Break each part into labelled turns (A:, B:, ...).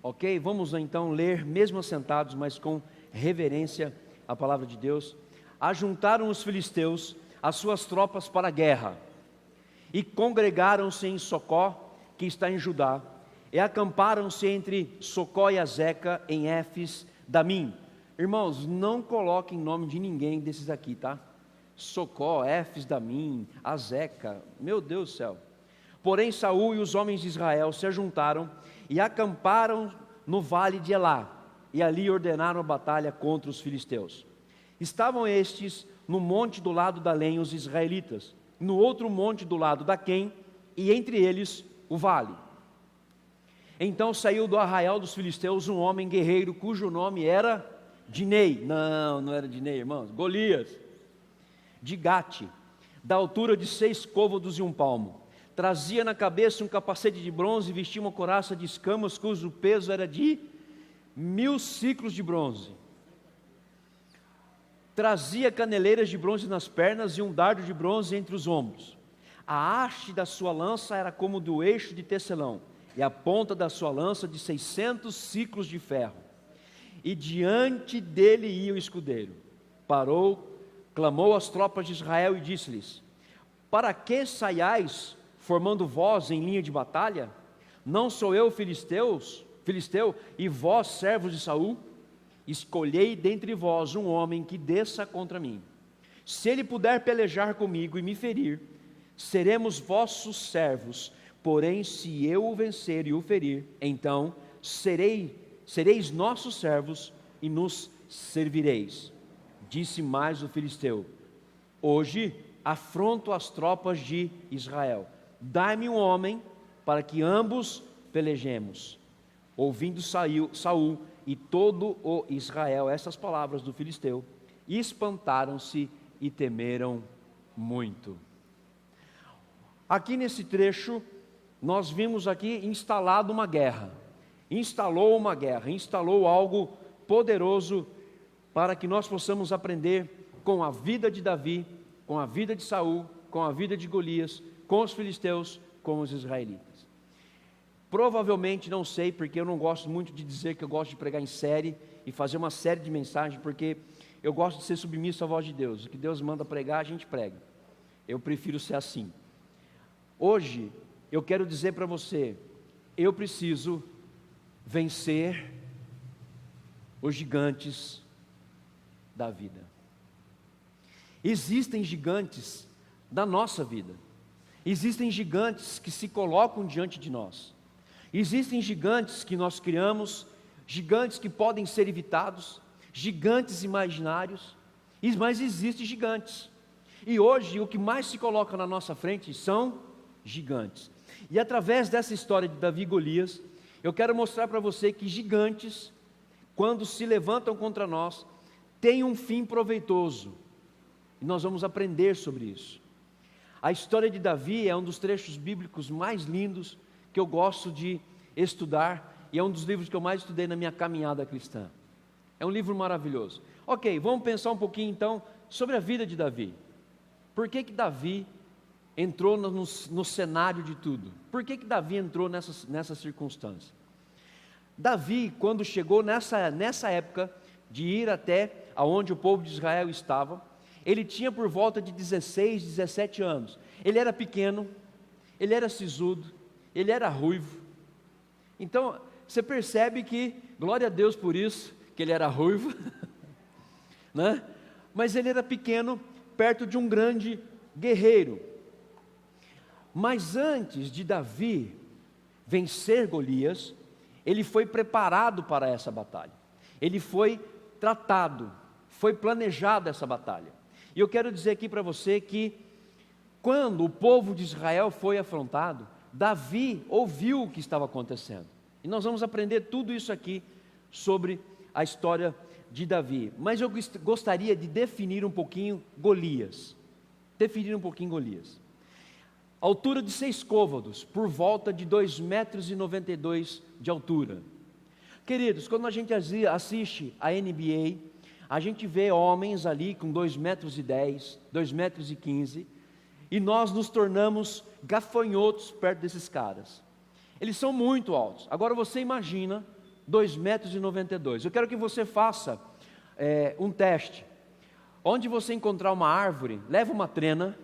A: Ok? Vamos então ler, mesmo assentados, mas com reverência, a palavra de Deus. Ajuntaram os filisteus as suas tropas para a guerra, e congregaram-se em Socó, que está em Judá, e acamparam-se entre Socó e Azeca, em Éfes Damim. Irmãos, não coloquem nome de ninguém desses aqui, tá? Socó, Éfes Damim, Azeca, meu Deus do céu. Porém Saul e os homens de Israel se ajuntaram e acamparam no vale de Elá, e ali ordenaram a batalha contra os filisteus. Estavam estes no monte do lado da lenha os israelitas, no outro monte do lado da Quém, e entre eles o vale. Então saiu do arraial dos filisteus um homem guerreiro, cujo nome era Dinei, não era Dinei, irmãos, Golias, de Gate, da altura de 6 côvados e 1 palmo. Trazia na cabeça um capacete de bronze e vestia uma couraça de escamas, cujo peso era de 1000 siclos de bronze. Trazia caneleiras de bronze nas pernas e um dardo de bronze entre os ombros. A haste da sua lança era como do eixo de tecelão, e a ponta da sua lança de 600 siclos de ferro. E diante dele ia o escudeiro. Parou, clamou às tropas de Israel e disse-lhes: para que saiais, formando vós em linha de batalha? Não sou eu filisteu, e vós servos de Saul? Escolhei dentre vós um homem que desça contra mim. Se ele puder pelejar comigo e me ferir, seremos vossos servos. Porém, se eu o vencer e o ferir, então sereis nossos servos e nos servireis. Disse mais o filisteu: hoje afronto as tropas de Israel. Dai-me um homem para que ambos pelejemos. Ouvindo Saul e todo o Israel essas palavras do filisteu, espantaram-se e temeram muito. Aqui nesse trecho, nós vimos aqui instalado uma guerra. Instalou algo poderoso para que nós possamos aprender com a vida de Davi, com a vida de Saul, com a vida de Golias, com os filisteus, com os israelitas. Provavelmente, não sei, porque eu não gosto muito de dizer que eu gosto de pregar em série e fazer uma série de mensagens, porque eu gosto de ser submisso à voz de Deus. O que Deus manda pregar, a gente prega. Eu prefiro ser assim. Hoje, eu quero dizer para você, eu preciso vencer os gigantes da vida. Existem gigantes da nossa vida. Existem gigantes que se colocam diante de nós. Existem gigantes que nós criamos, gigantes que podem ser evitados, gigantes imaginários, mas existem gigantes. E hoje o que mais se coloca na nossa frente são gigantes. E através dessa história de Davi e Golias, eu quero mostrar para você que gigantes, quando se levantam contra nós, têm um fim proveitoso. E nós vamos aprender sobre isso. A história de Davi é um dos trechos bíblicos mais lindos que eu gosto de estudar, e é um dos livros que eu mais estudei na minha caminhada cristã. É um livro maravilhoso. Ok, vamos pensar um pouquinho então sobre a vida de Davi. Por que Davi entrou no cenário de tudo? Por que Davi entrou nessa circunstância? Davi, quando chegou nessa época de ir até aonde o povo de Israel estava, ele tinha por volta de 16, 17 anos. Ele era pequeno, ele era sisudo, ele era ruivo. Então, você percebe que, glória a Deus por isso, que ele era ruivo, né? Mas ele era pequeno, perto de um grande guerreiro. Mas antes de Davi vencer Golias, ele foi preparado para essa batalha. Ele foi tratado, foi planejada essa batalha. E eu quero dizer aqui para você que, quando o povo de Israel foi afrontado, Davi ouviu o que estava acontecendo. E nós vamos aprender tudo isso aqui sobre a história de Davi. Mas eu gostaria de definir um pouquinho Golias. Altura de 6 côvados, por volta de 2,92 metros de altura. Queridos, quando a gente assiste a NBA, a gente vê homens ali com 2,10 metros, 2,15 metros, e nós nos tornamos gafanhotos perto desses caras. Eles são muito altos. Agora você imagina 2,92 m. Eu quero que você faça um teste. Onde você encontrar uma árvore, leva uma trena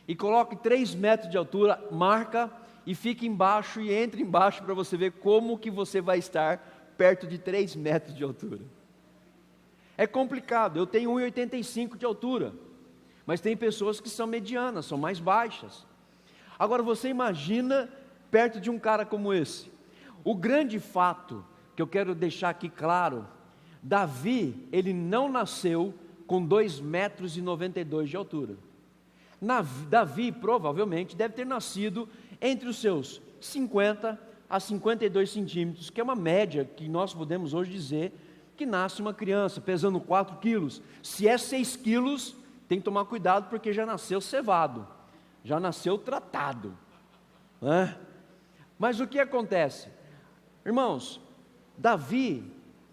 A: e coloque 3 metros de altura, marca e fique embaixo e entre embaixo para você ver como que você vai estar perto de 3 metros de altura. É complicado, eu tenho 1,85 m de altura, mas tem pessoas que são medianas, são mais baixas. Agora você imagina perto de um cara como esse. O grande fato que eu quero deixar aqui claro, Davi, ele não nasceu com 2,92 m de altura. Davi provavelmente deve ter nascido entre os seus 50 a 52 centímetros, que é uma média que nós podemos hoje dizer que nasce uma criança, pesando 4 quilos. Se é 6 quilos, tem que tomar cuidado porque já nasceu cevado, já nasceu tratado, né? Mas o que acontece? Irmãos, Davi,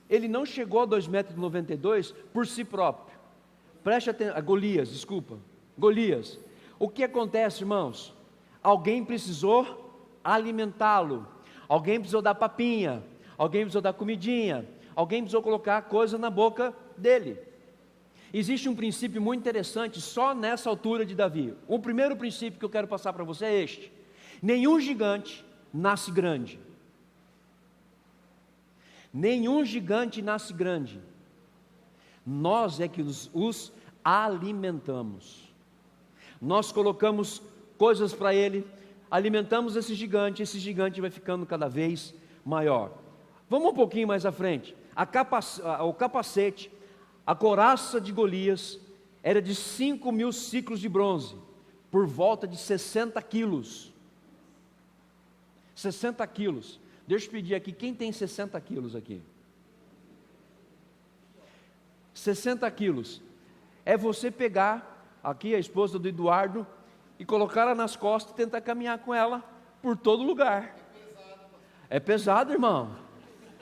A: ele não chegou a 2,92 m por si próprio. Preste atenção, Golias. O que acontece, irmãos? Alguém precisou alimentá-lo, alguém precisou dar papinha, alguém precisou dar comidinha, alguém precisou colocar coisa na boca dele. Existe um princípio muito interessante só nessa altura de Davi. O primeiro princípio que eu quero passar para você é este: nenhum gigante nasce grande. Nenhum gigante nasce grande. Nós é que os alimentamos. Nós colocamos coisas para ele, alimentamos esse gigante vai ficando cada vez maior. Vamos um pouquinho mais à frente. O capacete, a couraça de Golias era de 5.000 ciclos de bronze, por volta de 60 quilos. 60 quilos. Deixa eu pedir aqui, quem tem 60 quilos aqui? 60 quilos. É você pegar aqui a esposa do Eduardo e colocar ela nas costas e tentar caminhar com ela por todo lugar. É pesado, irmão.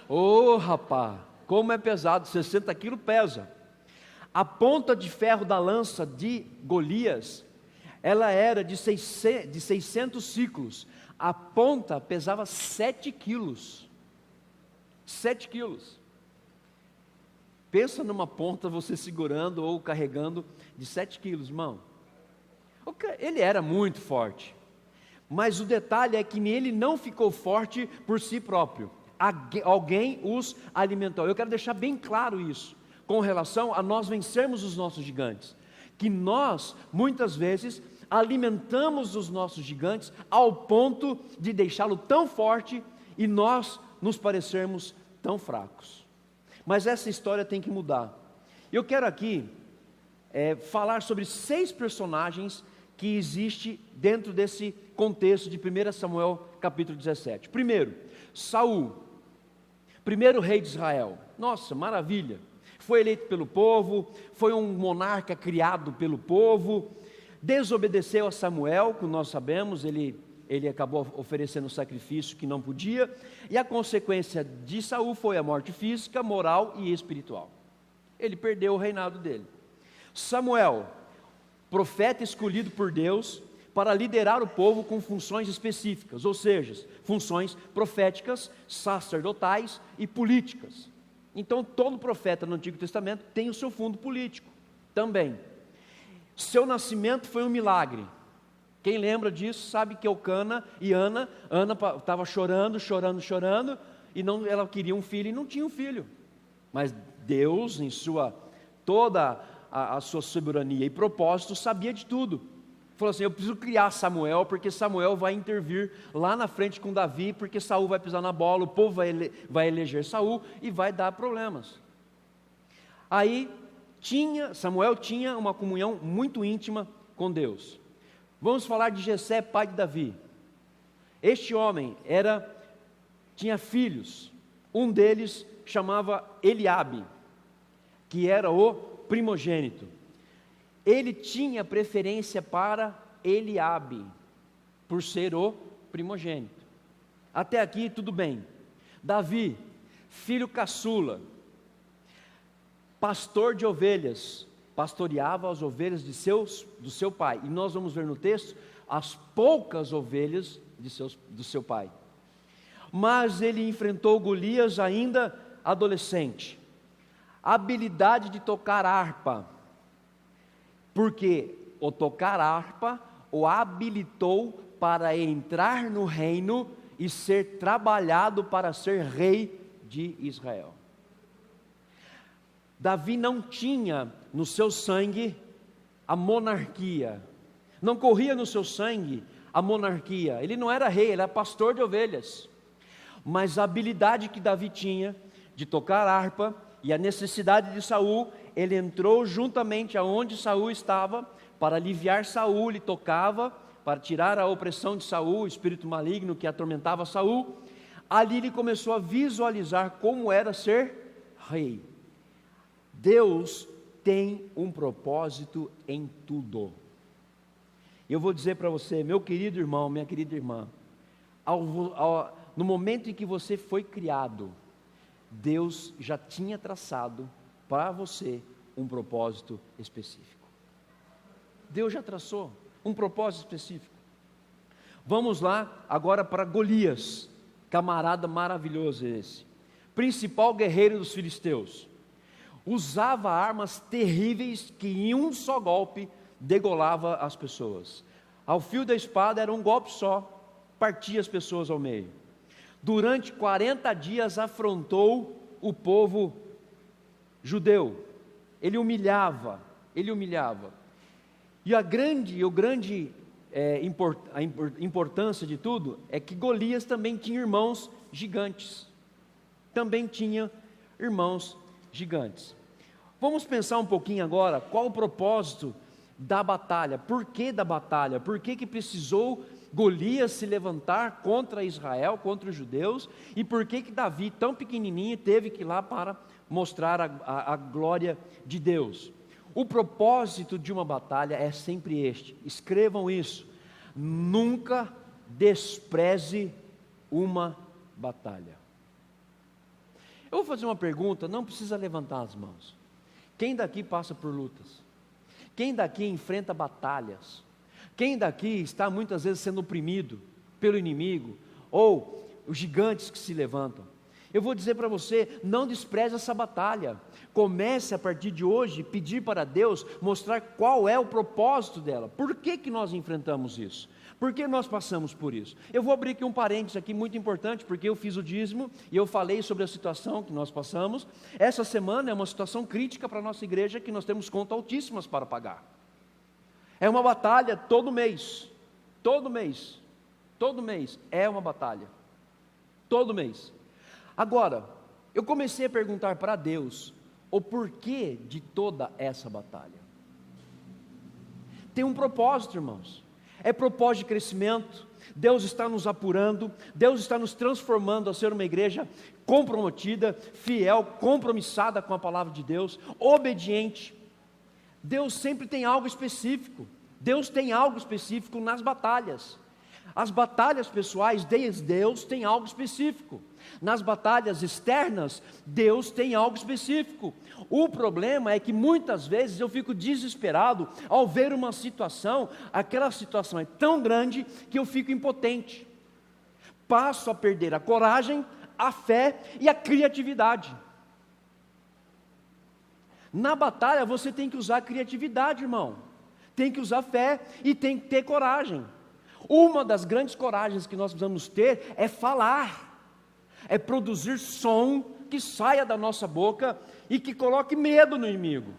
A: Ô, rapaz, como é pesado, 60 quilos pesa. A ponta de ferro da lança de Golias, ela era de 600 ciclos. A ponta pesava 7 quilos. 7 quilos. Pensa numa ponta você segurando ou carregando de 7 quilos, irmão. Ele era muito forte. Mas o detalhe é que ele não ficou forte por si próprio. Alguém os alimentou. Eu quero deixar bem claro isso, com relação a nós vencermos os nossos gigantes. Que nós, muitas vezes, alimentamos os nossos gigantes ao ponto de deixá-lo tão forte e nós nos parecermos tão fracos. Mas essa história tem que mudar. Eu quero aqui falar sobre 6 personagens que existem dentro desse contexto de 1 Samuel capítulo 17. Primeiro, Saul, primeiro rei de Israel. Nossa, maravilha. Foi eleito pelo povo, foi um monarca criado pelo povo, desobedeceu a Samuel, como nós sabemos, ele acabou oferecendo sacrifício que não podia, e a consequência de Saul foi a morte física, moral e espiritual. Ele perdeu o reinado dele. Samuel, profeta escolhido por Deus para liderar o povo com funções específicas, ou seja, funções proféticas, sacerdotais e políticas. Então todo profeta no Antigo Testamento tem o seu fundo político também. Seu nascimento foi um milagre. Quem lembra disso sabe que Ana estava chorando, e ela queria um filho e não tinha um filho. Mas Deus, em toda a sua soberania e propósito, sabia de tudo. Falou assim: eu preciso criar Samuel, porque Samuel vai intervir lá na frente com Davi, porque Saul vai pisar na bola, o povo vai eleger Saul e vai dar problemas. Aí Samuel tinha uma comunhão muito íntima com Deus. Vamos falar de Jessé, pai de Davi. Este homem tinha filhos. Um deles chamava Eliabe, que era o primogênito. Ele tinha preferência para Eliabe, por ser o primogênito. Até aqui tudo bem. Davi, filho caçula, pastor de ovelhas, pastoreava as ovelhas do seu pai. E nós vamos ver no texto as poucas ovelhas do seu pai. mas ele enfrentou Golias ainda adolescente. A habilidade de tocar harpa, porque o tocar harpa o habilitou para entrar no reino e ser trabalhado para ser rei de Israel. Davi não tinha no seu sangue a monarquia, não corria no seu sangue a monarquia, ele não era rei, ele era pastor de ovelhas, mas a habilidade que Davi tinha de tocar harpa e a necessidade de Saul, ele entrou juntamente aonde Saul estava, para aliviar Saul, ele tocava, para tirar a opressão de Saul, o espírito maligno que atormentava Saul. Ali ele começou a visualizar como era ser rei. Deus tem um propósito em tudo. Eu vou dizer para você, meu querido irmão, minha querida irmã, no momento em que você foi criado, Deus já tinha traçado para você um propósito específico. Deus já traçou um propósito específico. Vamos lá agora para Golias, camarada maravilhoso esse, principal guerreiro dos filisteus. Usava armas terríveis que em um só golpe degolava as pessoas. Ao fio da espada era um golpe só, partia as pessoas ao meio. Durante 40 dias afrontou o povo judeu. Ele humilhava. E a importância de tudo é que Golias também tinha irmãos gigantes. Vamos pensar um pouquinho agora, qual o propósito da batalha? Por que da batalha? Por que precisou Golias se levantar contra Israel, contra os judeus? E por que Davi, tão pequenininho, teve que ir lá para mostrar a glória de Deus? O propósito de uma batalha é sempre este, escrevam isso: nunca despreze uma batalha. Eu vou fazer uma pergunta, não precisa levantar as mãos. Quem daqui passa por lutas? Quem daqui enfrenta batalhas? Quem daqui está muitas vezes sendo oprimido pelo inimigo, ou os gigantes que se levantam? Eu vou dizer para você, não despreze essa batalha. Comece a partir de hoje pedir para Deus mostrar qual é o propósito dela. Por que nós enfrentamos isso? Por que nós passamos por isso? Eu vou abrir aqui um parênteses aqui muito importante, porque eu fiz o dízimo e eu falei sobre a situação que nós passamos. Essa semana é uma situação crítica para a nossa igreja, que nós temos contas altíssimas para pagar. É uma batalha todo mês é uma batalha, todo mês. Agora, eu comecei a perguntar para Deus o porquê de toda essa batalha. Tem um propósito, irmãos, é propósito de crescimento. Deus está nos apurando, Deus está nos transformando a ser uma igreja comprometida, fiel, compromissada com a palavra de Deus, obediente. Deus sempre tem algo específico, Deus tem algo específico nas batalhas. As batalhas pessoais, Deus tem algo específico. Nas batalhas externas, Deus tem algo específico. O problema é que muitas vezes eu fico desesperado ao ver uma situação, aquela situação é tão grande que eu fico impotente. Passo a perder a coragem, a fé e a criatividade. Na batalha você tem que usar a criatividade, irmão. Tem que usar fé e tem que ter coragem. Uma das grandes coragens que nós precisamos ter é falar, é produzir som que saia da nossa boca e que coloque medo no inimigo.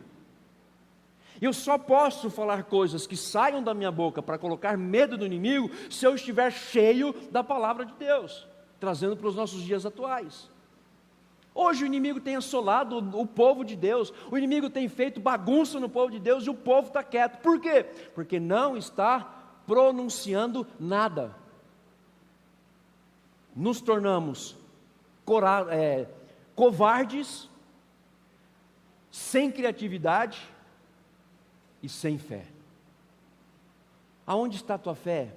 A: Eu só posso falar coisas que saiam da minha boca para colocar medo no inimigo se eu estiver cheio da palavra de Deus, trazendo para os nossos dias atuais. Hoje o inimigo tem assolado o povo de Deus, o inimigo tem feito bagunça no povo de Deus e o povo está quieto. Por quê? Porque não está pronunciando nada. Nos tornamos covardes, sem criatividade e sem fé. Aonde está a tua fé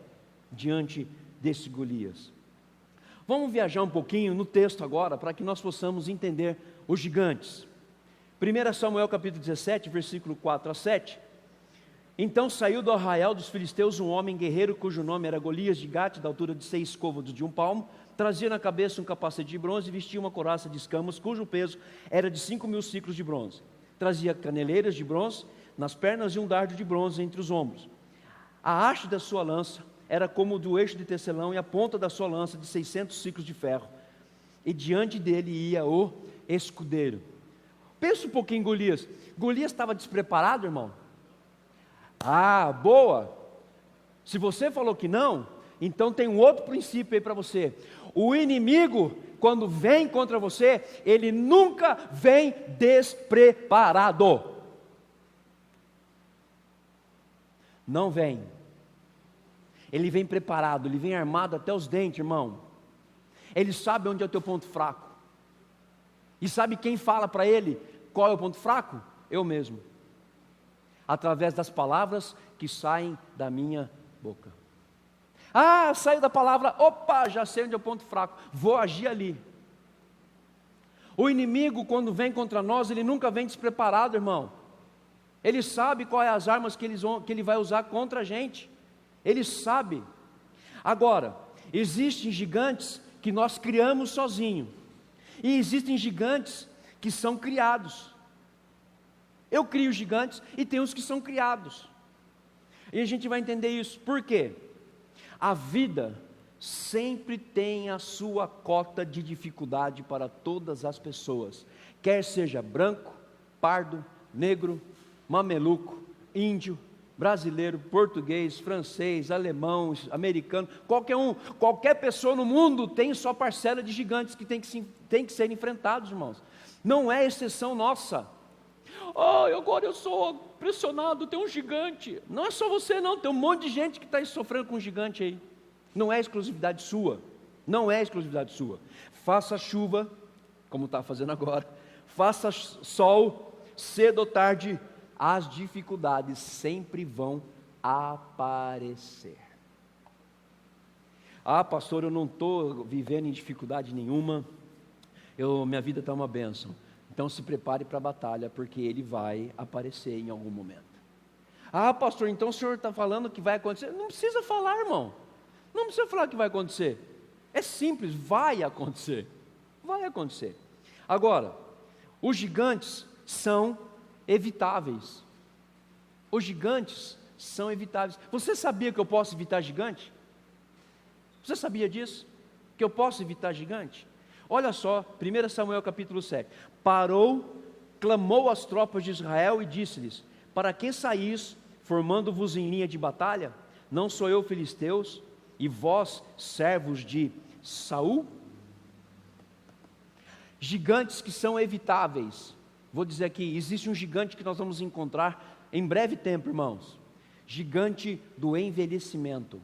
A: diante desse Golias? Vamos viajar um pouquinho no texto agora, para que nós possamos entender os gigantes. 1 Samuel capítulo 17, versículo 4 a 7. Então saiu do arraial dos filisteus um homem guerreiro, cujo nome era Golias de Gate, da altura de 6 côvados de um palmo, trazia na cabeça um capacete de bronze e vestia uma couraça de escamas, cujo peso era de 5.000 ciclos de bronze. Trazia caneleiras de bronze nas pernas e um dardo de bronze entre os ombros. A haste da sua lança era como o do eixo de tecelão, e a ponta da sua lança de 600 ciclos de ferro. E diante dele ia o escudeiro. Pensa um pouquinho em Golias. Golias estava despreparado, irmão? Ah, boa! Se você falou que não, então tem um outro princípio aí para você. O inimigo, quando vem contra você, ele nunca vem despreparado. Não vem. Ele vem preparado, ele vem armado até os dentes, irmão. Ele sabe onde é o teu ponto fraco. E sabe quem fala para ele qual é o ponto fraco? Eu mesmo. Através das palavras que saem da minha boca. Ah, saiu da palavra, opa, já sei onde é o ponto fraco, vou agir ali. O inimigo, quando vem contra nós, ele nunca vem despreparado, irmão. Ele sabe quais as armas que ele vai usar contra a gente. Ele sabe. Agora, existem gigantes que nós criamos sozinho, e existem gigantes que são criados. Eu crio gigantes e tem os que são criados. E a gente vai entender isso. Por quê? A vida sempre tem a sua cota de dificuldade para todas as pessoas, quer seja branco, pardo, negro, mameluco, índio, brasileiro, português, francês, alemão, americano, qualquer pessoa no mundo tem sua parcela de gigantes que tem que ser enfrentados, irmãos. Não é exceção nossa. Agora eu sou pressionado, tem um gigante. Não é só você não, tem um monte de gente que está sofrendo com um gigante aí. Não é exclusividade sua, não é exclusividade sua. Faça chuva, como está fazendo agora, faça sol, cedo ou tarde, as dificuldades sempre vão aparecer. Ah, pastor, eu não estou vivendo em dificuldade nenhuma, minha vida está uma bênção. Então se prepare para a batalha, porque ele vai aparecer em algum momento. Ah, pastor, então o senhor está falando que vai acontecer? Não precisa falar, irmão. Não precisa falar que vai acontecer. É simples, vai acontecer. Vai acontecer. Agora, os gigantes são evitáveis. Os gigantes são evitáveis. Você sabia que eu posso evitar gigante? Você sabia disso? Que eu posso evitar gigante? Olha só, 1 Samuel capítulo 7. Parou, clamou às tropas de Israel e disse-lhes: para que saís, formando-vos em linha de batalha? Não sou eu, filisteus, e vós, servos de Saul? Gigantes que são evitáveis. Vou dizer aqui, existe um gigante que nós vamos encontrar em breve tempo, irmãos. Gigante do envelhecimento.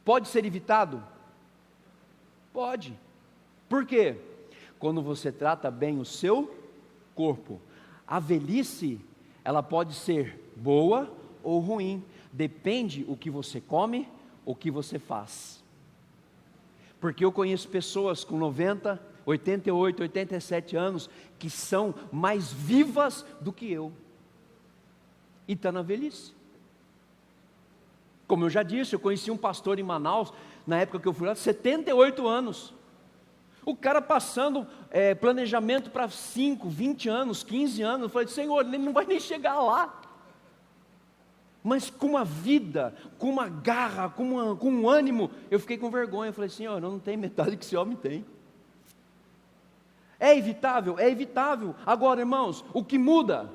A: Pode ser evitado? Pode. Por quê? Quando você trata bem o seu corpo. A velhice, ela pode ser boa ou ruim. Depende o que você come, o que você faz. Porque eu conheço pessoas com 90, 88, 87 anos que são mais vivas do que eu. E está na velhice. Como eu já disse, eu conheci um pastor em Manaus, na época que eu fui lá, 78 anos. O cara passando planejamento para 5, 20 anos, 15 anos. Eu falei, Senhor, ele não vai nem chegar lá. Mas com uma vida, com uma garra, com um ânimo, eu fiquei com vergonha. Eu falei, Senhor, eu não tenho metade que esse homem tem. É evitável? É evitável. Agora, irmãos, o que muda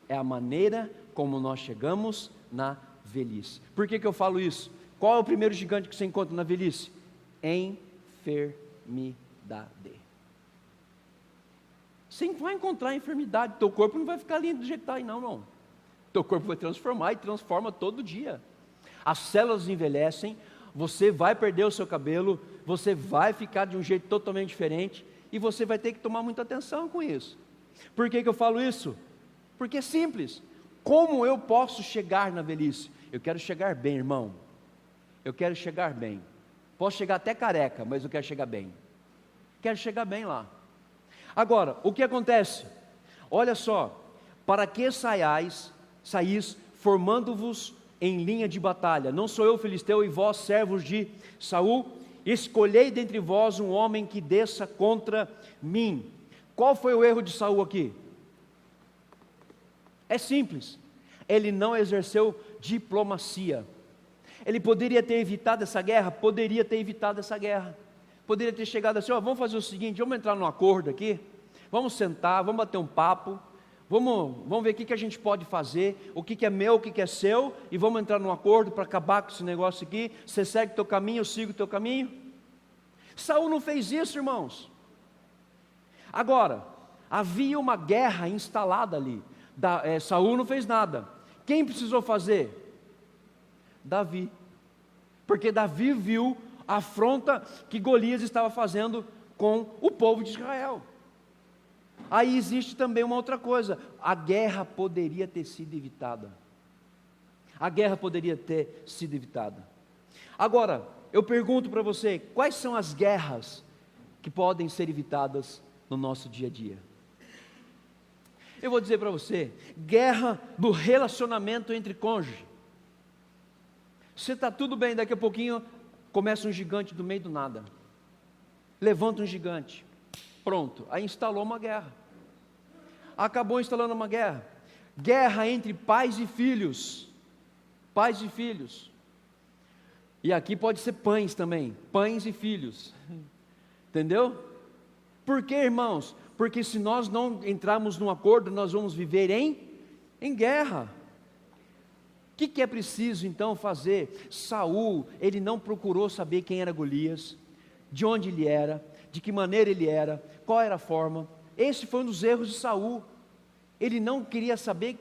A: é a maneira como nós chegamos na velhice. Por que eu falo isso? Qual é o primeiro gigante que você encontra na velhice? Enfermidade. Você vai encontrar enfermidade, teu corpo não vai ficar lindo do jeito que está aí não, irmão. Teu corpo vai transformar e transforma todo dia. As células envelhecem, você vai perder o seu cabelo, você vai ficar de um jeito totalmente diferente e você vai ter que tomar muita atenção com isso. Por que eu falo isso? Porque é simples. Como eu posso chegar na velhice? Eu quero chegar bem, irmão. Eu quero chegar bem. Posso chegar até careca, mas eu quero chegar bem. Quero chegar bem lá. Agora, o que acontece? Olha só, para que saís formando-vos em linha de batalha? Não sou eu filisteu e vós servos de Saul? escolhei dentre vós um homem que desça contra mim. Qual foi o erro de Saul aqui? É simples, ele não exerceu diplomacia. Ele poderia ter evitado essa guerra? Poderia ter evitado essa guerra. Poderia ter chegado assim, vamos fazer o seguinte, vamos entrar num acordo aqui, vamos sentar, vamos bater um papo, vamos ver o que a gente pode fazer, o que é meu, o que é seu, e vamos entrar num acordo para acabar com esse negócio aqui. Você segue o teu caminho, eu sigo o teu caminho. Saul não fez isso, irmãos. Agora, havia uma guerra instalada ali. Saul não fez nada. Quem precisou fazer? Davi. Porque Davi viu a afronta que Golias estava fazendo com o povo de Israel. Aí existe também uma outra coisa: a guerra poderia ter sido evitada. A guerra poderia ter sido evitada. Agora, eu pergunto para você, quais são as guerras que podem ser evitadas no nosso dia a dia? Eu vou dizer para você, guerra do relacionamento entre cônjuge. Você está tudo bem, daqui a pouquinho começa um gigante do meio do nada. Levanta um gigante. Pronto, aí instalou uma guerra. Acabou instalando uma guerra. Guerra entre pais e filhos. Pais e filhos. E aqui pode ser pães também. Pães e filhos. Entendeu? Por quê, irmãos? Porque se nós não entrarmos num acordo, nós vamos viver em guerra. O que é preciso então fazer? Saul, ele não procurou saber quem era Golias, de onde ele era, de que maneira ele era, qual era a forma. Esse foi um dos erros de Saul. Ele não queria saber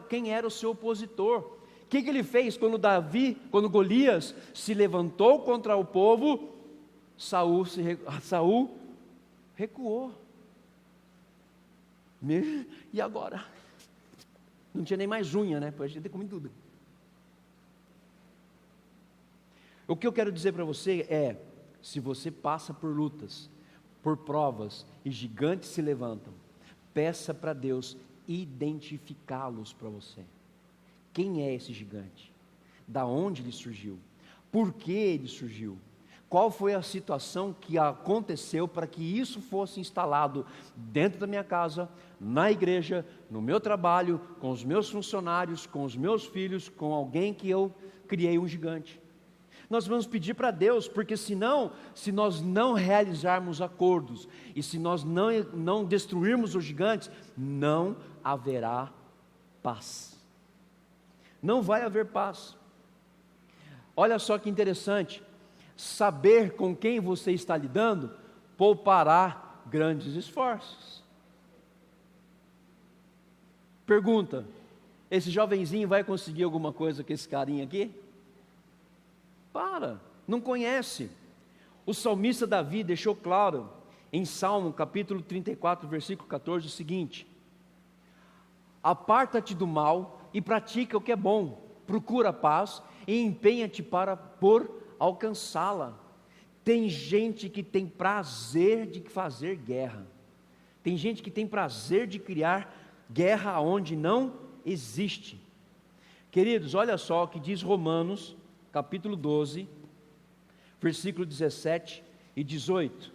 A: quem era o seu opositor. O que ele fez quando Golias se levantou contra o povo? Saul recuou. E agora? Não tinha nem mais unha, né? Pois a gente ter comido tudo. O que eu quero dizer para você é, se você passa por lutas, por provas e gigantes se levantam, peça para Deus identificá-los para você. Quem é esse gigante? Da onde ele surgiu? Por que ele surgiu? Qual foi a situação que aconteceu para que isso fosse instalado dentro da minha casa, na igreja, no meu trabalho, com os meus funcionários, com os meus filhos, com alguém que eu criei um gigante? Nós vamos pedir para Deus, porque senão, se nós não realizarmos acordos, e se nós não destruirmos os gigantes, não haverá paz. Não vai haver paz. Olha só que interessante, saber com quem você está lidando, poupará grandes esforços. Pergunta, esse jovenzinho vai conseguir alguma coisa com esse carinha aqui? Não conhece. O salmista Davi deixou claro em Salmo capítulo 34, versículo 14 o seguinte: aparta-te do mal e pratica o que é bom, procura a paz e empenha-te por alcançá-la. Tem gente que tem prazer de fazer guerra, tem gente que tem prazer de criar guerra onde não existe. Queridos, olha só o que diz Romanos capítulo 12, versículo 17 e 18.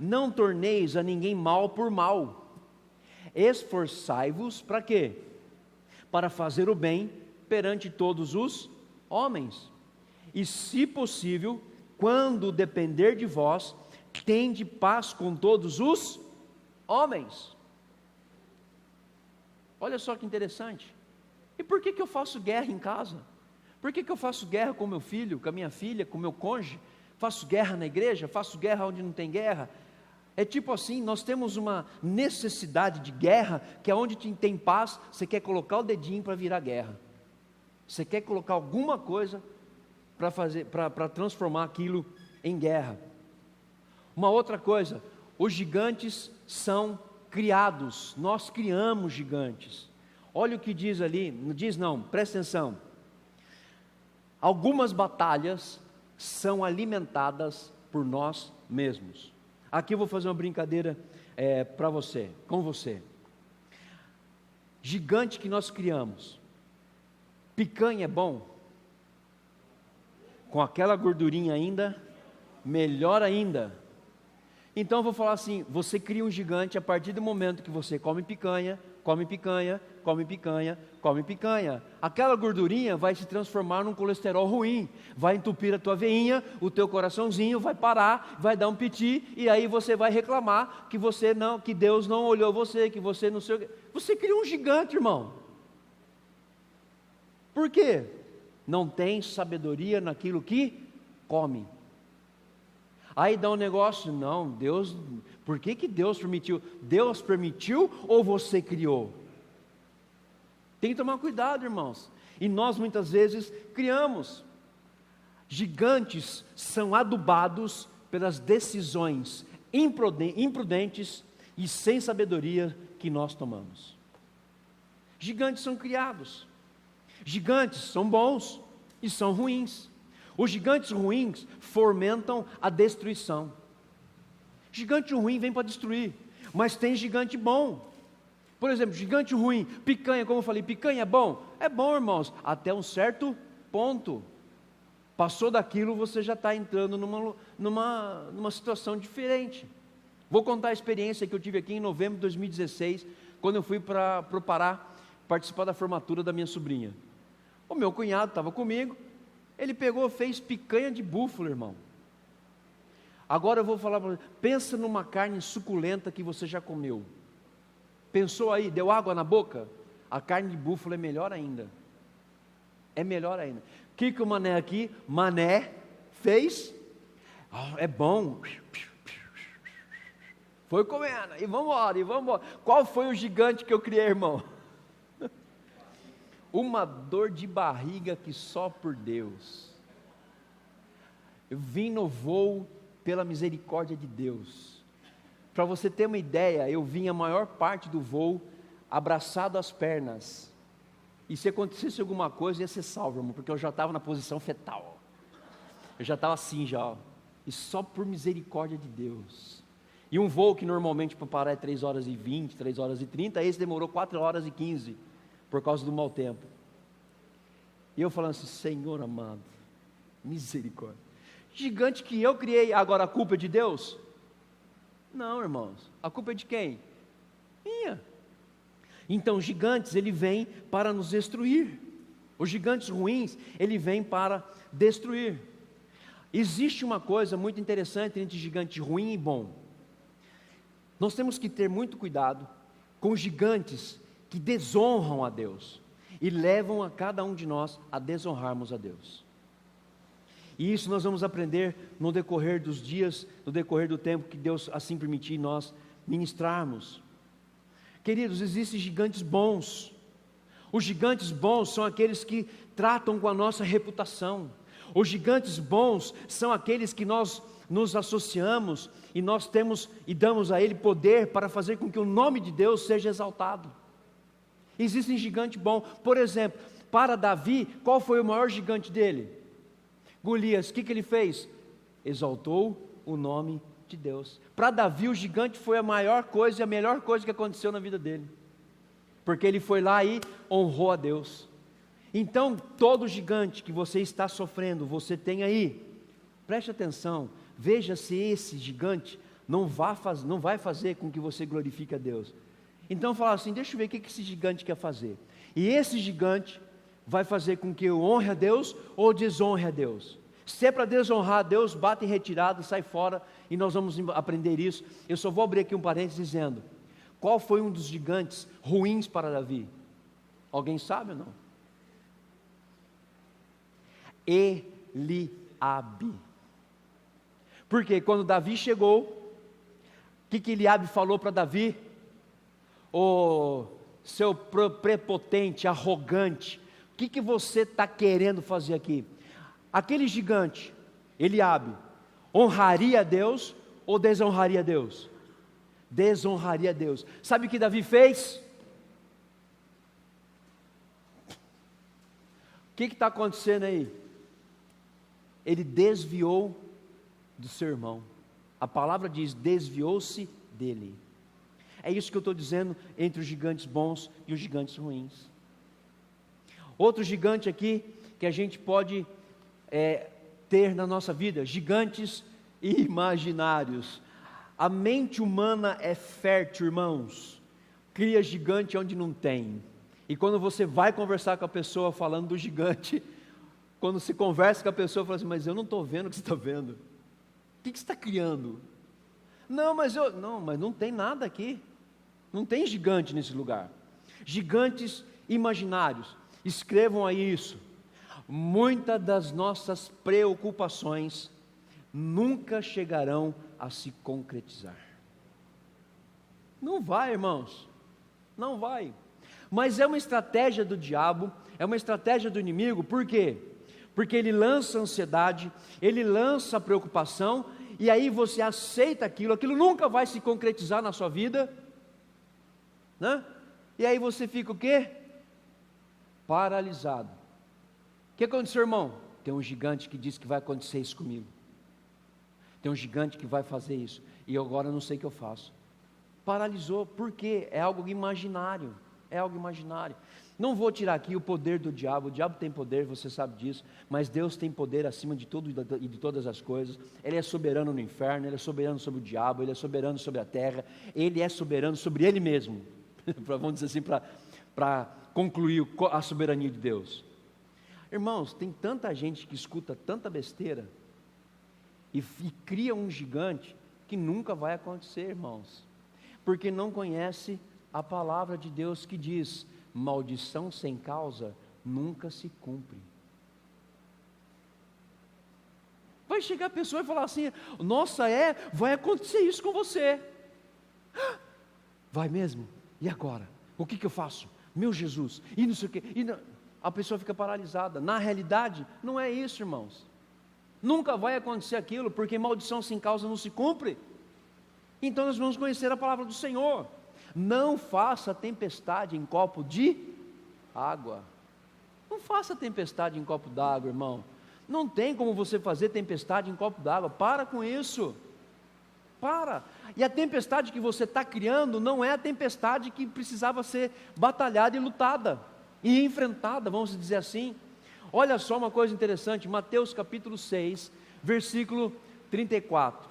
A: Não torneis a ninguém mal por mal, esforçai-vos para quê? Para fazer o bem perante todos os homens, e se possível, quando depender de vós, tende paz com todos os homens. Olha só que interessante. E por que eu faço guerra em casa? Por que eu faço guerra com meu filho, com a minha filha, com o meu cônjuge? Faço guerra na igreja? Faço guerra onde não tem guerra? É tipo assim, nós temos uma necessidade de guerra, que é onde tem paz, você quer colocar o dedinho para virar guerra. Você quer colocar alguma coisa para transformar aquilo em guerra. Uma outra coisa, os gigantes são criados, nós criamos gigantes. Olha o que diz ali, presta atenção. Algumas batalhas são alimentadas por nós mesmos. Aqui eu vou fazer uma brincadeira com você. Gigante que nós criamos. Picanha é bom? Com aquela gordurinha ainda, melhor ainda. Então eu vou falar assim, você cria um gigante a partir do momento que você come picanha, come picanha, come picanha, come picanha. Aquela gordurinha vai se transformar num colesterol ruim, vai entupir a tua veinha, o teu coraçãozinho vai parar, vai dar um piti, e aí você vai reclamar que você não, que Deus não olhou você, que você não sei o quê. Você cria um gigante, irmão. Por quê? Não tem sabedoria naquilo que come. Aí dá um negócio, não, Deus, por que Deus permitiu? Deus permitiu ou você criou? Tem que tomar cuidado, irmãos. E nós muitas vezes criamos. Gigantes são adubados pelas decisões imprudentes e sem sabedoria que nós tomamos. Gigantes são criados. Gigantes são bons e são ruins. Os gigantes ruins fomentam a destruição. Gigante ruim vem para destruir, mas tem gigante bom. Por exemplo, gigante ruim, picanha, como eu falei, picanha é bom? É bom, irmãos, até um certo ponto. Passou daquilo, você já está entrando numa situação diferente. Vou contar a experiência que eu tive aqui em novembro de 2016, quando eu fui para o Pará, participar da formatura da minha sobrinha. O meu cunhado estava comigo, ele pegou, fez picanha de búfalo, irmão. Agora eu vou falar para você, pensa numa carne suculenta que você já comeu. Pensou aí, deu água na boca? A carne de búfalo é melhor ainda. É melhor ainda. O que o Mané aqui, Mané, fez? É bom. Foi comendo, e vamos embora. Qual foi o gigante que eu criei, irmão? Uma dor de barriga que só por Deus. Eu vim no voo pela misericórdia de Deus. Para você ter uma ideia, eu vim a maior parte do voo abraçado às pernas. E se acontecesse alguma coisa, ia ser salvo, irmão, porque eu já estava na posição fetal. Eu já estava assim já, ó. E só por misericórdia de Deus. E um voo que normalmente para parar é 3h20, 3h30, esse demorou 4h15. Por causa do mau tempo. E eu falando assim, Senhor amado, misericórdia. Gigante que eu criei, agora a culpa é de Deus? Não, irmãos, a culpa é de quem? Minha. Então gigantes, ele vem para nos destruir. Os gigantes ruins, ele vem para destruir. Existe uma coisa muito interessante entre gigante ruim e bom. Nós temos que ter muito cuidado com gigantes que desonram a Deus e levam a cada um de nós a desonrarmos a Deus. E isso nós vamos aprender no decorrer dos dias, no decorrer do tempo que Deus assim permitir nós ministrarmos. Queridos, existem gigantes bons. Os gigantes bons são aqueles que tratam com a nossa reputação. Os gigantes bons são aqueles que nós nos associamos e nós temos e damos a ele poder para fazer com que o nome de Deus seja exaltado. Existem gigantes bons. Por exemplo, para Davi, qual foi o maior gigante dele? Golias. O que ele fez? Exaltou o nome de Deus. Para Davi, o gigante foi a maior coisa e a melhor coisa que aconteceu na vida dele, porque ele foi lá e honrou a Deus. Então, todo gigante que você está sofrendo, você tem aí, preste atenção, veja se esse gigante não vai fazer com que você glorifique a Deus. Então fala assim, deixa eu ver o que esse gigante quer fazer. E esse gigante vai fazer com que eu honre a Deus ou desonre a Deus. Se é para desonrar a Deus, bate em retirada, sai fora, e nós vamos aprender isso. Eu só vou abrir aqui um parênteses dizendo, qual foi um dos gigantes ruins para Davi? Alguém sabe ou não? Eliabe. Porque quando Davi chegou, o que Eliabe falou para Davi? Ô seu prepotente, arrogante, o que você está querendo fazer aqui? Aquele gigante, Eliabe, honraria a Deus ou desonraria a Deus? Desonraria a Deus. Sabe o que Davi fez? O que está acontecendo aí? Ele desviou do seu irmão. A palavra diz, desviou-se dele. É isso que eu estou dizendo entre os gigantes bons e os gigantes ruins. Outro gigante aqui que a gente pode ter na nossa vida, gigantes imaginários. A mente humana é fértil, irmãos. Cria gigante onde não tem. E quando você vai conversar com a pessoa falando do gigante, quando se conversa com a pessoa, fala assim, mas eu não estou vendo o que você está vendo. O que você está criando? Não, mas não tem nada aqui. Não tem gigante nesse lugar. Gigantes imaginários. Escrevam aí isso. Muitas das nossas preocupações nunca chegarão a se concretizar. Não vai, irmãos. Não vai. Mas é uma estratégia do diabo, é uma estratégia do inimigo, por quê? Porque ele lança ansiedade, ele lança preocupação, e aí você aceita aquilo nunca vai se concretizar na sua vida, né? E aí você fica o quê? Paralisado. O que aconteceu, irmão? Tem um gigante que diz que vai acontecer isso comigo. Tem um gigante que vai fazer isso, e eu agora não sei o que eu faço. Paralisou, por quê? É algo imaginário, é algo imaginário. Não vou tirar aqui o poder do diabo, o diabo tem poder, você sabe disso, mas Deus tem poder acima de tudo e de todas as coisas. Ele é soberano no inferno, Ele é soberano sobre o diabo, Ele é soberano sobre a terra, Ele é soberano sobre Ele mesmo, vamos dizer assim, para concluir a soberania de Deus. Irmãos, tem tanta gente que escuta tanta besteira, e cria um gigante, que nunca vai acontecer, irmãos, porque não conhece a palavra de Deus que diz, maldição sem causa nunca se cumpre. Vai chegar a pessoa e falar assim, nossa, vai acontecer isso com você. Vai mesmo? E agora? O que eu faço? Meu Jesus, e não sei o quê. A pessoa fica paralisada. Na realidade, não é isso, irmãos. Nunca vai acontecer aquilo, porque maldição sem causa não se cumpre. Então nós vamos conhecer a palavra do Senhor. Não faça tempestade em copo de água. Não faça tempestade em copo d'água, irmão. Não tem como você fazer tempestade em copo d'água. Para com isso. Para. E a tempestade que você está criando não é a tempestade que precisava ser batalhada e lutada e enfrentada, vamos dizer assim. Olha só uma coisa interessante, Mateus capítulo 6, versículo 34.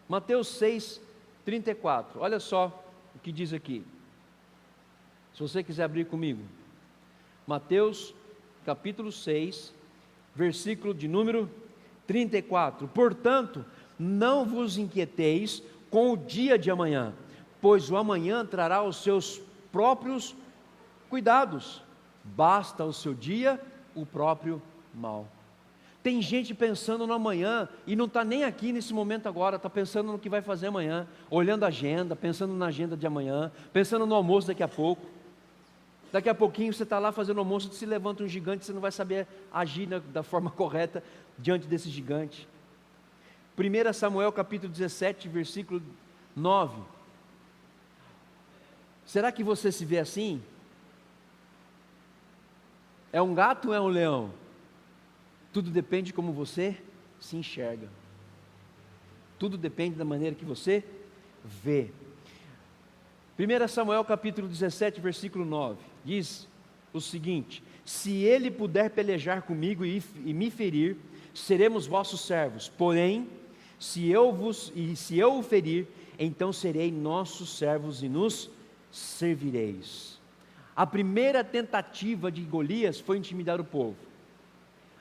A: Mateus 6, 34. Olha só o que diz aqui. Se você quiser abrir comigo. Mateus capítulo 6, versículo de número 34. Portanto, não vos inquieteis com o dia de amanhã, pois o amanhã trará os seus próprios cuidados. Basta o seu dia o próprio mal. Tem gente pensando no amanhã e não está nem aqui nesse momento agora, está pensando no que vai fazer amanhã, olhando a agenda, pensando na agenda de amanhã, pensando no almoço daqui a pouco. Daqui a pouquinho você está lá fazendo almoço, se levanta um gigante, você não vai saber agir da forma correta diante desse gigante. 1 Samuel capítulo 17, versículo 9. Será que você se vê assim? É um gato ou é um leão? Tudo depende de como você se enxerga. Tudo depende da maneira que você vê. 1 Samuel capítulo 17, versículo 9, diz o seguinte: se ele puder pelejar comigo e me ferir, seremos vossos servos. Porém, se eu o ferir, então serei nossos servos e nos servireis. A primeira tentativa de Golias foi intimidar o povo.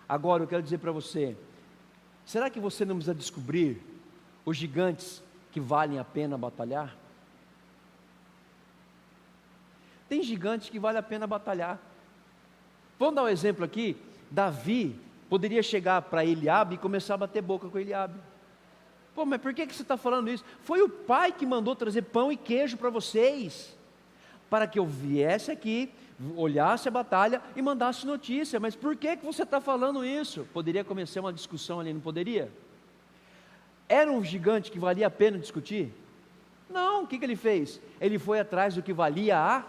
A: Agora eu quero dizer para você, será que você não precisa descobrir os gigantes que valem a pena batalhar? Tem gigantes que vale a pena batalhar. Vamos dar um exemplo aqui. Davi poderia chegar para Eliabe e começar a bater boca com Eliabe. Pô, mas por que você está falando isso? Foi o pai que mandou trazer pão e queijo para vocês, para que eu viesse aqui, olhasse a batalha e mandasse notícia. Mas por que você está falando isso? Poderia começar uma discussão ali, não poderia? Era um gigante que valia a pena discutir? Não, o que ele fez? Ele foi atrás do que valia a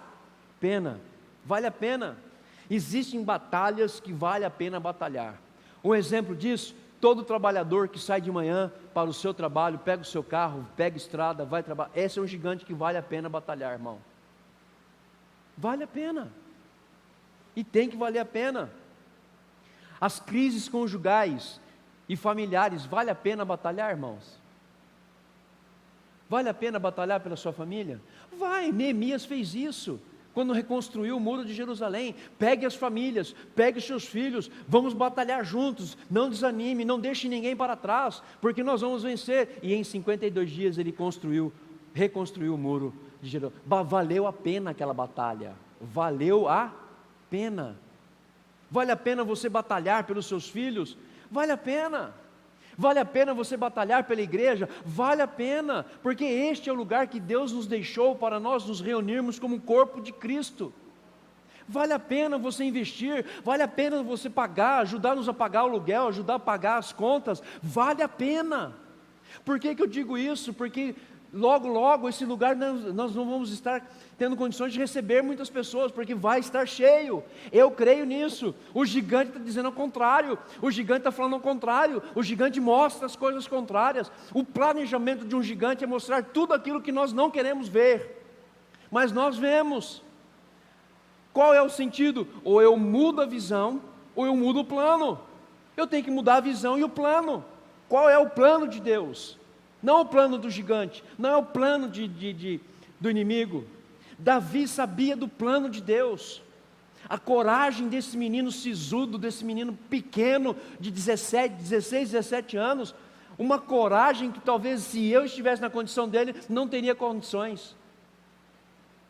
A: pena. Vale a pena. Existem batalhas que vale a pena batalhar. Um exemplo disso, todo trabalhador que sai de manhã para o seu trabalho, pega o seu carro, pega a estrada, vai trabalhar. Esse é um gigante que vale a pena batalhar, irmão. Vale a pena. E tem que valer a pena. As crises conjugais e familiares, vale a pena batalhar, irmãos? Vale a pena batalhar pela sua família? Vai, Neemias fez isso. Quando reconstruiu o muro de Jerusalém, pegue as famílias, pegue os seus filhos, vamos batalhar juntos, não desanime, não deixe ninguém para trás, porque nós vamos vencer. E em 52 dias ele reconstruiu o muro de Jerusalém. Valeu a pena aquela batalha, valeu a pena. Vale a pena você batalhar pelos seus filhos? Vale a pena. Vale a pena você batalhar pela igreja? Vale a pena, porque este é o lugar que Deus nos deixou para nós nos reunirmos como corpo de Cristo. Vale a pena você investir, vale a pena você pagar, ajudar-nos a pagar o aluguel, ajudar a pagar as contas, vale a pena. Por que eu digo isso? Porque logo esse lugar nós não vamos estar tendo condições de receber muitas pessoas, porque vai estar cheio. Eu creio nisso. O gigante está dizendo ao contrário, o gigante está falando ao contrário, o gigante mostra as coisas contrárias. O planejamento de um gigante é mostrar tudo aquilo que nós não queremos ver, mas nós vemos. Qual é o sentido? Ou eu mudo a visão, ou eu mudo o plano. Eu tenho que mudar a visão e o plano. Qual é o plano de Deus? Não é o plano do gigante, não é o plano do inimigo. Davi sabia do plano de Deus. A coragem desse menino sisudo, desse menino pequeno de 16, 17 anos, uma coragem que talvez se eu estivesse na condição dele, não teria condições.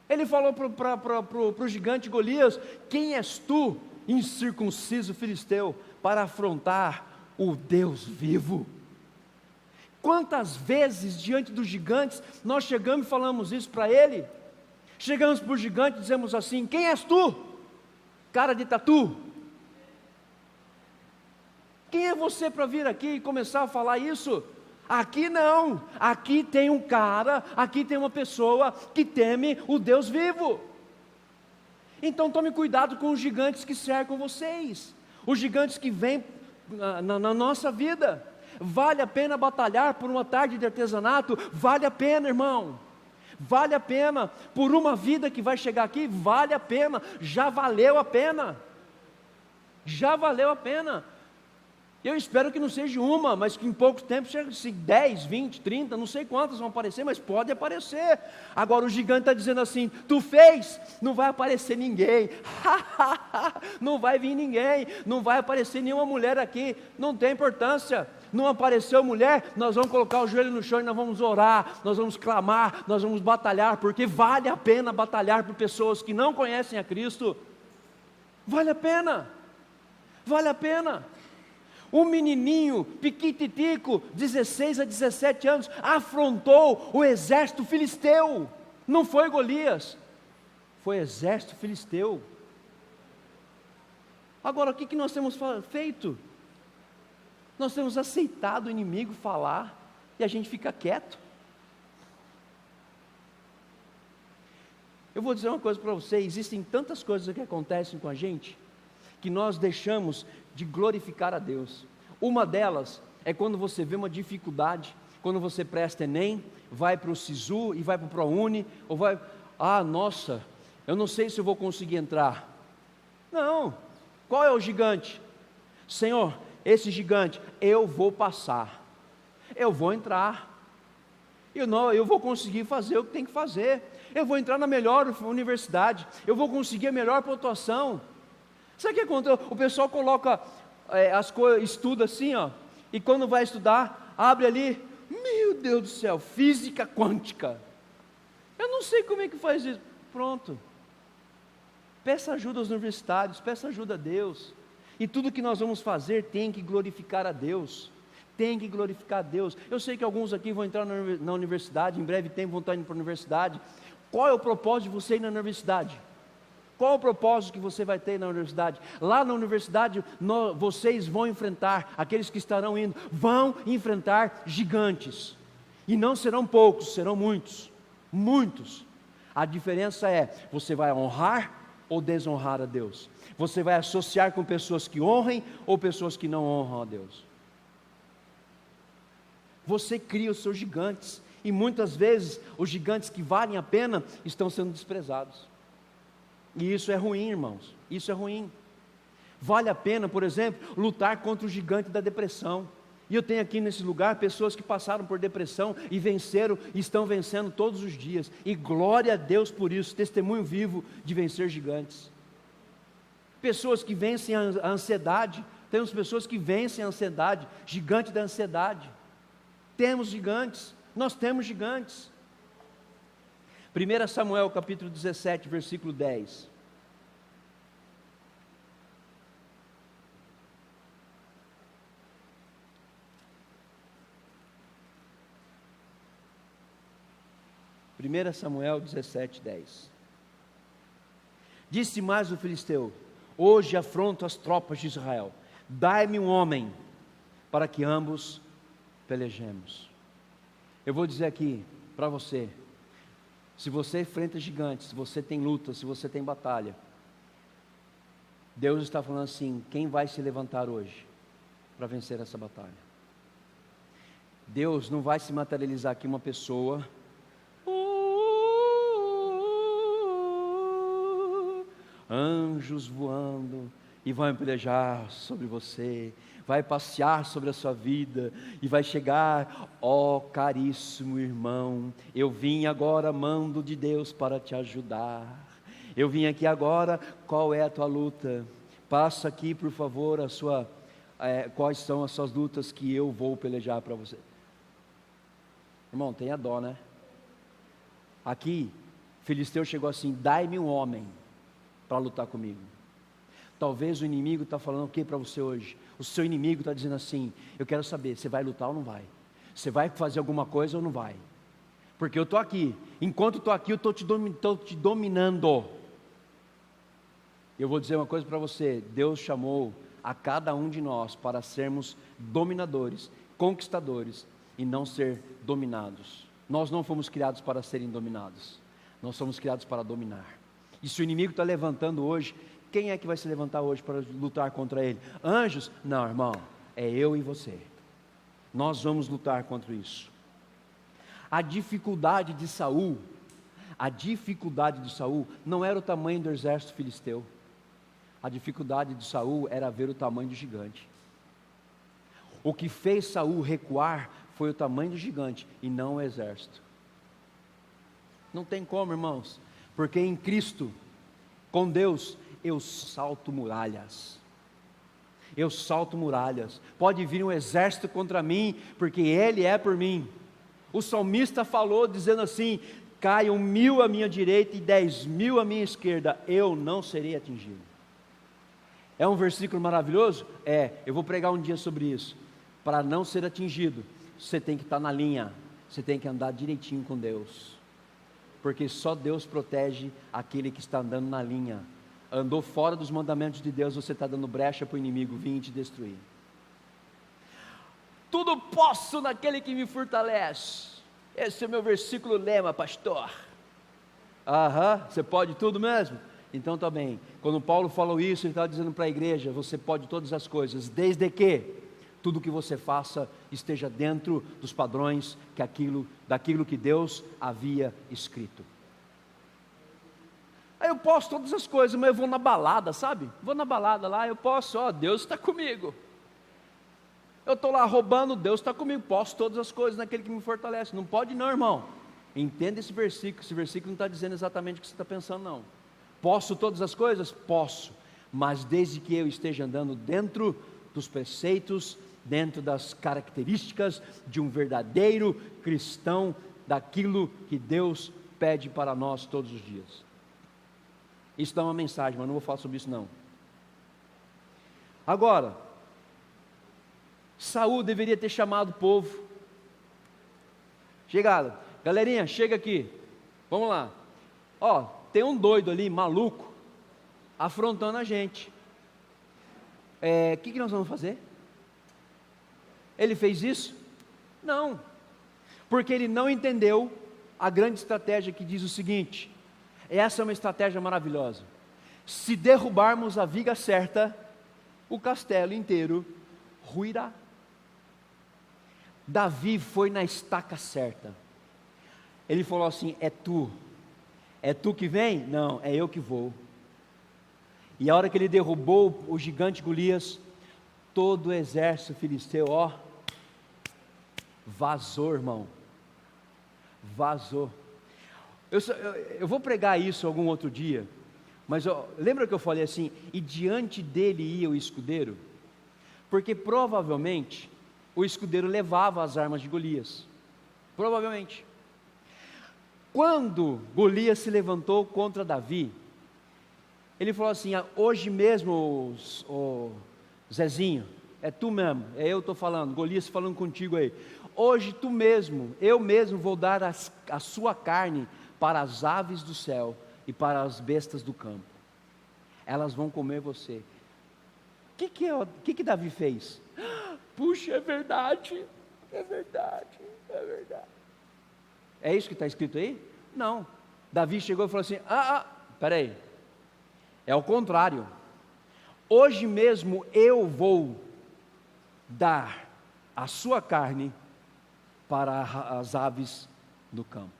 A: Ele falou para o gigante Golias: quem és tu, incircunciso filisteu, para afrontar o Deus vivo? Quantas vezes diante dos gigantes nós chegamos e falamos isso para ele? Chegamos para o gigante e dizemos assim: quem és tu? Cara de tatu. Quem é você para vir aqui e começar a falar isso? Aqui não, aqui tem um cara, aqui tem uma pessoa que teme o Deus vivo. Então tome cuidado com os gigantes que cercam vocês, os gigantes que vêm na nossa vida. Vale a pena batalhar por uma tarde de artesanato? Vale a pena, irmão. Vale a pena. Por uma vida que vai chegar aqui? Vale a pena. Já valeu a pena. Já valeu a pena. Eu espero que não seja uma, mas que em pouco tempo seja 10, 20, 30, não sei quantas vão aparecer, mas pode aparecer. Agora o gigante está dizendo assim: tu fez, não vai aparecer ninguém. Não vai vir ninguém, não vai aparecer nenhuma mulher aqui, não tem importância. Não apareceu mulher, nós vamos colocar o joelho no chão e nós vamos orar, nós vamos clamar, nós vamos batalhar, porque vale a pena batalhar por pessoas que não conhecem a Cristo. Vale a pena, vale a pena. Um menininho piquititico, 16 a 17 anos, afrontou o exército filisteu. Não foi Golias, foi exército filisteu. Agora o que nós temos feito? Nós temos aceitado o inimigo falar e a gente fica quieto. Eu vou dizer uma coisa para você: existem tantas coisas que acontecem com a gente que nós deixamos de glorificar a Deus. Uma delas é quando você vê uma dificuldade, quando você presta Enem, vai para o SISU e vai para o ProUni, ou vai, nossa, eu não sei se eu vou conseguir entrar. Não, qual é o gigante? Senhor, esse gigante, eu vou passar, eu vou entrar, eu vou conseguir fazer o que tem que fazer, eu vou entrar na melhor universidade, eu vou conseguir a melhor pontuação. Sabe o que acontece? O pessoal coloca as coisas, estuda assim, e quando vai estudar, abre ali, meu Deus do céu, física quântica. Eu não sei como é que faz isso. Pronto. Peça ajuda aos universitários, peça ajuda a Deus. E tudo que nós vamos fazer tem que glorificar a Deus. Tem que glorificar a Deus. Eu sei que alguns aqui vão entrar na universidade, em breve tempo vão estar indo para a universidade. Qual é o propósito de você ir na universidade? Qual o propósito que você vai ter na universidade? Lá na universidade, vocês vão enfrentar, aqueles que estarão indo, vão enfrentar gigantes. E não serão poucos, serão muitos. Muitos. A diferença é, você vai honrar ou desonrar a Deus? Você vai associar com pessoas que honrem ou pessoas que não honram a Deus? Você cria os seus gigantes, e muitas vezes os gigantes que valem a pena estão sendo desprezados. E isso é ruim, irmãos, isso é ruim. Vale a pena, por exemplo, lutar contra o gigante da depressão. E eu tenho aqui nesse lugar pessoas que passaram por depressão e venceram, e estão vencendo todos os dias. E glória a Deus por isso, testemunho vivo de vencer gigantes. Pessoas que vencem a ansiedade, temos pessoas que vencem a ansiedade, gigante da ansiedade. Temos gigantes, nós temos gigantes. 1 Samuel capítulo 17, versículo 10. Primeira Samuel 17, 10. Disse mais o filisteu: hoje afronto as tropas de Israel, dai-me um homem, para que ambos pelejemos. Eu vou dizer aqui para você, se você enfrenta gigantes, se você tem luta, se você tem batalha, Deus está falando assim: quem vai se levantar hoje para vencer essa batalha? Deus não vai se materializar aqui uma pessoa, anjos voando, e vão pelejar sobre você, vai passear sobre a sua vida, e vai chegar: ó caríssimo irmão, eu vim agora, mando de Deus para te ajudar, eu vim aqui agora, qual é a tua luta? Passa aqui por favor quais são as suas lutas que eu vou pelejar para você. Irmão, tenha dó, né? Aqui, Filisteu chegou assim: dai-me um homem para lutar comigo. Talvez o inimigo está falando o que para você hoje? O seu inimigo está dizendo assim: eu quero saber, você vai lutar ou não vai? Você vai fazer alguma coisa ou não vai? Porque eu estou aqui, enquanto estou aqui eu estou te dominando. Eu vou dizer uma coisa para você: Deus chamou a cada um de nós para sermos dominadores, conquistadores, e não ser dominados. Nós não fomos criados para serem dominados, nós somos criados para dominar. E se o inimigo está levantando hoje, quem é que vai se levantar hoje para lutar contra ele? Anjos? Não, irmão, é eu e você. Nós vamos lutar contra isso. A dificuldade de Saul não era o tamanho do exército filisteu. A dificuldade de Saul era ver o tamanho do gigante. O que fez Saul recuar foi o tamanho do gigante e não o exército. Não tem como, irmãos, porque em Cristo, com Deus, eu salto muralhas. Eu salto muralhas. Pode vir um exército contra mim, porque Ele é por mim. O salmista falou dizendo assim: caiam 1000 à minha direita e 10.000 à minha esquerda, eu não serei atingido. É um versículo maravilhoso? Eu vou pregar um dia sobre isso. Para não ser atingido, você tem que estar na linha, você tem que andar direitinho com Deus, porque só Deus protege aquele que está andando na linha. Andou fora dos mandamentos de Deus, você está dando brecha para o inimigo vir te destruir. Tudo posso naquele que me fortalece. Esse é o meu versículo lema, pastor. Você pode tudo mesmo? Então está bem. Quando Paulo falou isso, ele estava dizendo para a igreja: você pode todas as coisas, desde que tudo que você faça esteja dentro dos padrões daquilo que Deus havia escrito. Aí eu posso todas as coisas, mas eu vou na balada, sabe? Vou na balada lá, eu posso, Deus está comigo. Eu estou lá roubando, Deus está comigo. Posso todas as coisas naquele que me fortalece. Não pode não, irmão. Entenda esse versículo não está dizendo exatamente o que você está pensando não. Posso todas as coisas? Posso, mas desde que eu esteja andando dentro dos preceitos, dentro das características de um verdadeiro cristão, daquilo que Deus pede para nós todos os dias. Isso dá uma mensagem, mas não vou falar sobre isso não. Agora, Saul deveria ter chamado o povo. Chegado, galerinha, chega aqui, vamos lá. Tem um doido ali, maluco, afrontando a gente. O que nós vamos fazer? Ele fez isso? Não, porque ele não entendeu a grande estratégia que diz o seguinte: essa é uma estratégia maravilhosa. Se derrubarmos a viga certa, o castelo inteiro ruirá. Davi foi na estaca certa. Ele falou assim: é tu que vem? Não, é eu que vou. E a hora que ele derrubou o gigante Golias, todo o exército filisteu, Vazou, irmão. Vazou. Eu vou pregar isso algum outro dia, mas lembra que eu falei assim, e diante dele ia o escudeiro? Porque provavelmente o escudeiro levava as armas de Golias, provavelmente. Quando Golias se levantou contra Davi, ele falou assim: hoje mesmo, Zezinho, é tu mesmo, é eu estou falando, Golias falando contigo aí, hoje tu mesmo, eu mesmo vou dar a sua carne para as aves do céu e para as bestas do campo, elas vão comer você. O que Davi fez? Puxa, é verdade, é verdade, é verdade. É isso que está escrito aí? Não. Davi chegou e falou assim: peraí, é o contrário. Hoje mesmo eu vou dar a sua carne para as aves do campo,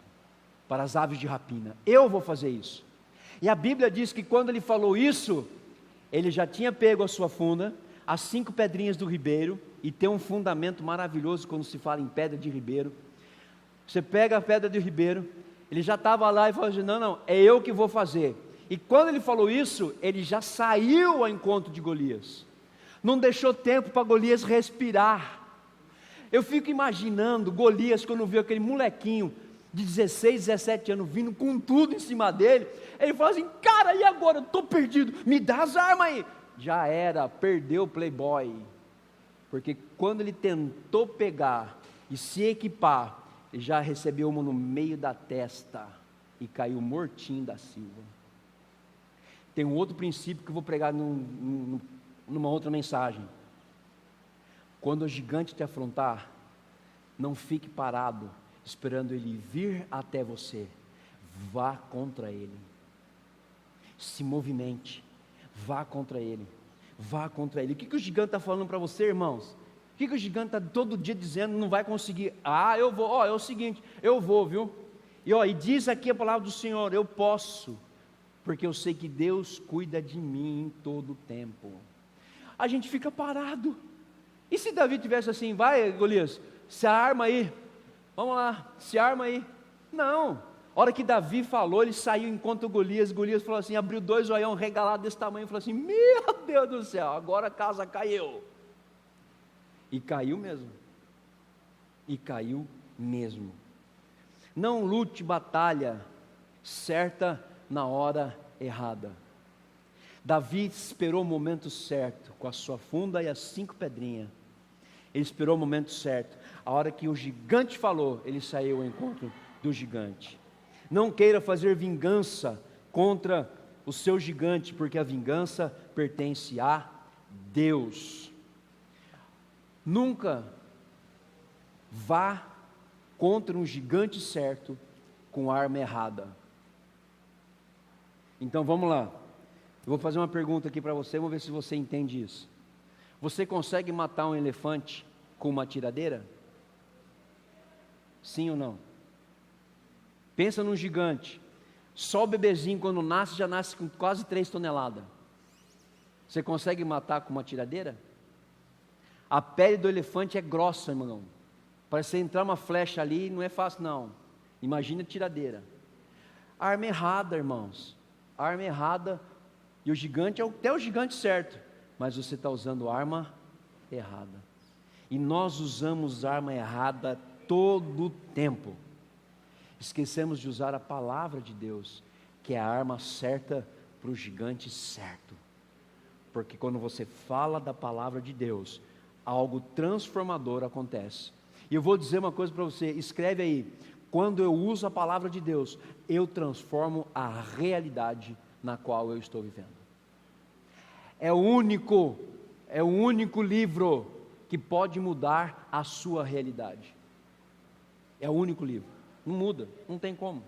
A: para as aves de rapina. Eu vou fazer isso. E a Bíblia diz que quando ele falou isso, ele já tinha pego a sua funda, as 5 pedrinhas do ribeiro, e tem um fundamento maravilhoso quando se fala em pedra de ribeiro. Você pega a pedra de ribeiro, ele já estava lá e falou assim: não, é eu que vou fazer. E quando ele falou isso, ele já saiu ao encontro de Golias, não deixou tempo para Golias respirar. Eu fico imaginando Golias, quando viu aquele molequinho de 16, 17 anos, vindo com tudo em cima dele, ele falou assim: cara, e agora? Eu estou perdido, me dá as armas aí. Já era, perdeu o playboy, porque quando ele tentou pegar e se equipar, ele já recebeu uma no meio da testa e caiu mortinho da Silva. Tem um outro princípio que eu vou pregar numa outra mensagem. Quando o gigante te afrontar, não fique parado esperando ele vir até você, vá contra ele, se movimente, vá contra ele, vá contra ele. O que o gigante está falando para você, irmãos? O que o gigante está todo dia dizendo? Não vai conseguir. Eu vou, é o seguinte, eu vou, viu? E diz aqui a palavra do Senhor: eu posso, porque eu sei que Deus cuida de mim em todo o tempo. A gente fica parado. E se Davi tivesse assim: vai, Golias, se arma aí, vamos lá, se arma aí. Não, a hora que Davi falou, ele saiu enquanto Golias falou assim, abriu 2 olhão regalados desse tamanho, e falou assim: meu Deus do céu, agora a casa caiu. E caiu mesmo. Não lute batalha certa na hora errada. Davi esperou o momento certo, com a sua funda e as 5 pedrinhas. Ele esperou o momento certo. A hora que o gigante falou, ele saiu ao encontro do gigante. Não queira fazer vingança contra o seu gigante, porque a vingança pertence a Deus. Nunca vá contra um gigante certo com arma errada. Então vamos lá. Eu vou fazer uma pergunta aqui para você, vamos ver se você entende isso. Você consegue matar um elefante com uma tiradeira? Sim ou não? Pensa num gigante. Só o bebezinho, quando nasce, já nasce com quase 3 toneladas. Você consegue matar com uma tiradeira? A pele do elefante é grossa, irmão. Para você entrar uma flecha ali, não é fácil não. Imagina a tiradeira. Arma errada, irmãos. Arma errada. E o gigante é até o gigante certo, mas você está usando arma errada. E nós usamos arma errada todo o tempo. Esquecemos de usar a palavra de Deus, que é a arma certa para o gigante certo. Porque quando você fala da palavra de Deus, algo transformador acontece. E eu vou dizer uma coisa para você, escreve aí: quando eu uso a palavra de Deus, eu transformo a realidade na qual eu estou vivendo. É o único livro que pode mudar a sua realidade. É o único livro, não muda, não tem como.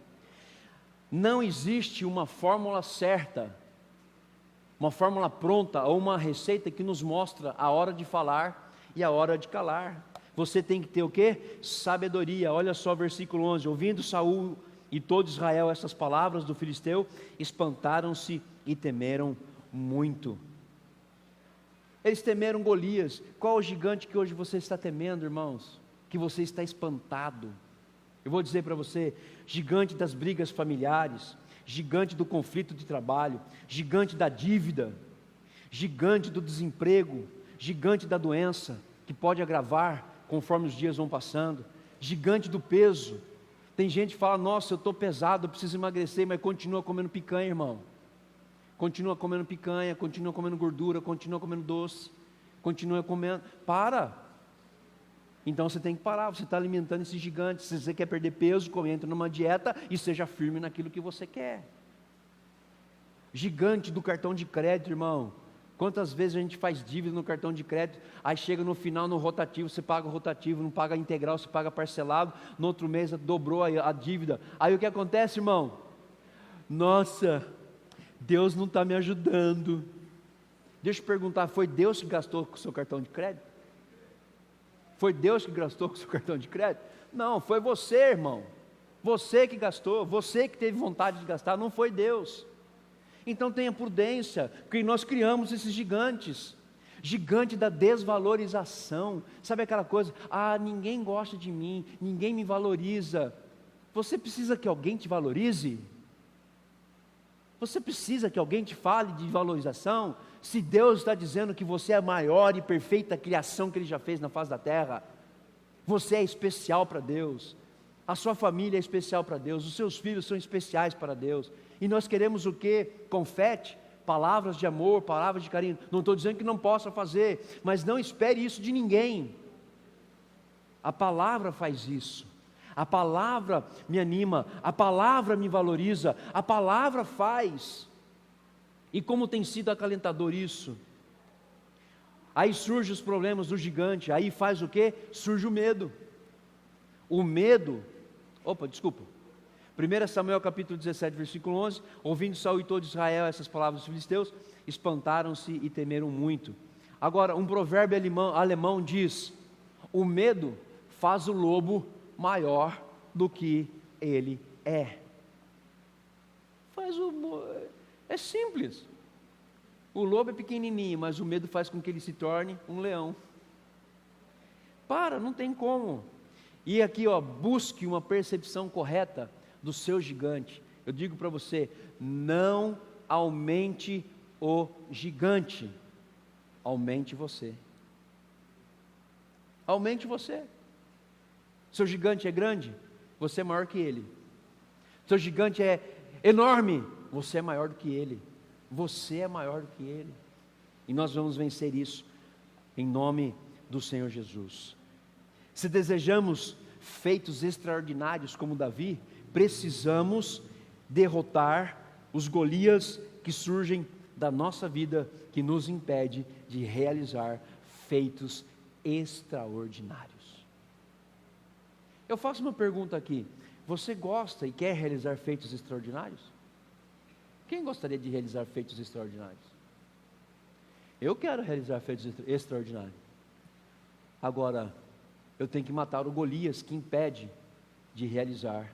A: Não existe uma fórmula certa, uma fórmula pronta ou uma receita que nos mostra a hora de falar e a hora de calar. Você tem que ter o quê? Sabedoria. Olha só o versículo 11: ouvindo Saul e todo Israel essas palavras do filisteu, espantaram-se e temeram muito. Eles temeram Golias. Qual o gigante que hoje você está temendo, irmãos? que você está espantado. Eu vou dizer para você, gigante das brigas familiares, gigante do conflito de trabalho, gigante da dívida, gigante do desemprego, gigante da doença, que pode agravar conforme os dias vão passando, gigante do peso. Tem gente que fala, nossa, eu estou pesado, eu preciso emagrecer, mas continua comendo picanha, irmão. Continua comendo picanha, continua comendo gordura, continua comendo doce, continua comendo. Para! Então você tem que parar, você está alimentando esse gigante. Se você quer perder peso, entra numa dieta e seja firme naquilo que você quer. Gigante do cartão de crédito, irmão. Quantas vezes a gente faz dívida no cartão de crédito, aí chega no final no rotativo, você paga o rotativo, não paga a integral, você paga parcelado, no outro mês dobrou a dívida. Aí o que acontece, irmão? Nossa, Deus não está me ajudando. Deixa eu te perguntar, foi Deus que gastou com o seu cartão de crédito? Foi Deus que gastou com o seu cartão de crédito? Não, foi você, irmão. Você que gastou, você que teve vontade de gastar, não foi Deus. Então tenha prudência, porque nós criamos esses gigantes. Gigante da desvalorização. Sabe aquela coisa, ninguém gosta de mim, ninguém me valoriza. Você precisa que alguém te valorize? Você precisa que alguém te fale de valorização? Se Deus está dizendo que você é a maior e perfeita criação que Ele já fez na face da terra, você é especial para Deus, a sua família é especial para Deus, os seus filhos são especiais para Deus, e nós queremos o quê? Confete, palavras de amor, palavras de carinho. Não estou dizendo que não possa fazer, mas não espere isso de ninguém. A palavra faz isso. A palavra me anima, a palavra me valoriza, a palavra faz. E como tem sido acalentador isso? Aí surgem os problemas do gigante, aí faz o quê? Surge o medo. O medo, 1 Samuel capítulo 17, versículo 11, ouvindo Saul e todo Israel essas palavras dos filisteus, espantaram-se e temeram muito. Agora, um provérbio alemão diz, o medo faz o lobo maior do que ele é. É simples. O lobo é pequenininho, mas o medo faz com que ele se torne um leão. Não tem como. E aqui, busque uma percepção correta do seu gigante. Eu digo para você, não aumente o gigante, aumente você. Aumente você. Seu gigante é grande, você é maior que ele. Seu gigante é enorme, você é maior do que ele. Você é maior do que ele. E nós vamos vencer isso, em nome do Senhor Jesus. Se desejamos feitos extraordinários como Davi, precisamos derrotar os Golias que surgem da nossa vida, que nos impede de realizar feitos extraordinários. Eu faço uma pergunta aqui, você gosta e quer realizar feitos extraordinários? Quem gostaria de realizar feitos extraordinários? Eu quero realizar feitos extraordinários. Agora, eu tenho que matar o Golias que impede de realizar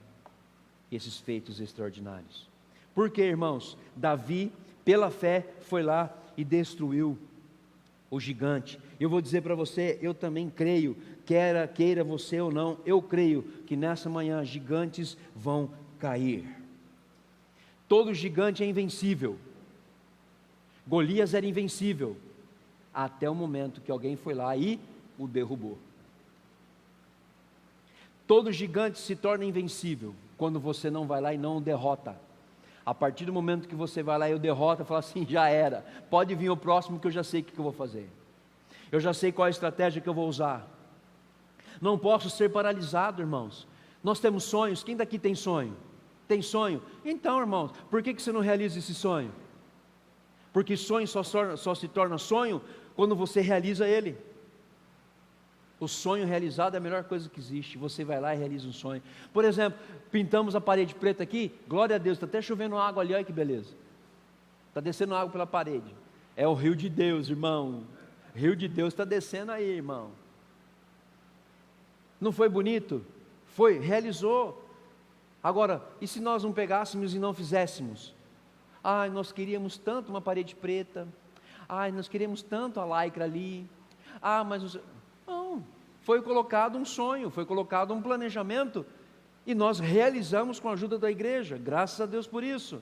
A: esses feitos extraordinários. Por quê, irmãos? Davi, pela fé, foi lá e destruiu o gigante. Eu vou dizer para você, eu também creio, queira você ou não, eu creio que nessa manhã gigantes vão cair. Todo gigante é invencível. Golias era invencível, até o momento que alguém foi lá e o derrubou. Todo gigante se torna invencível quando você não vai lá e não o derrota. A partir do momento que você vai lá e o derrota, fala assim, já era, pode vir o próximo que eu já sei o que eu vou fazer. Eu já sei qual é a estratégia que eu vou usar. Não posso ser paralisado, irmãos. Nós temos sonhos, quem daqui tem sonho? Tem sonho? Então, irmãos, por que você não realiza esse sonho? Porque sonho só se torna sonho quando você realiza ele. O sonho realizado é a melhor coisa que existe. Você vai lá e realiza um sonho. Por exemplo, pintamos a parede preta aqui, glória a Deus, está até chovendo água ali, olha que beleza. Está descendo água pela parede. É o rio de Deus, irmão. O rio de Deus está descendo aí, irmão. Não foi bonito? Foi, realizou. Agora, e se nós não pegássemos e não fizéssemos? Ai, nós queríamos tanto uma parede preta. Ai, nós queríamos tanto a lycra ali. Mas... Não, foi colocado um sonho, foi colocado um planejamento, e nós realizamos com a ajuda da igreja, graças a Deus por isso.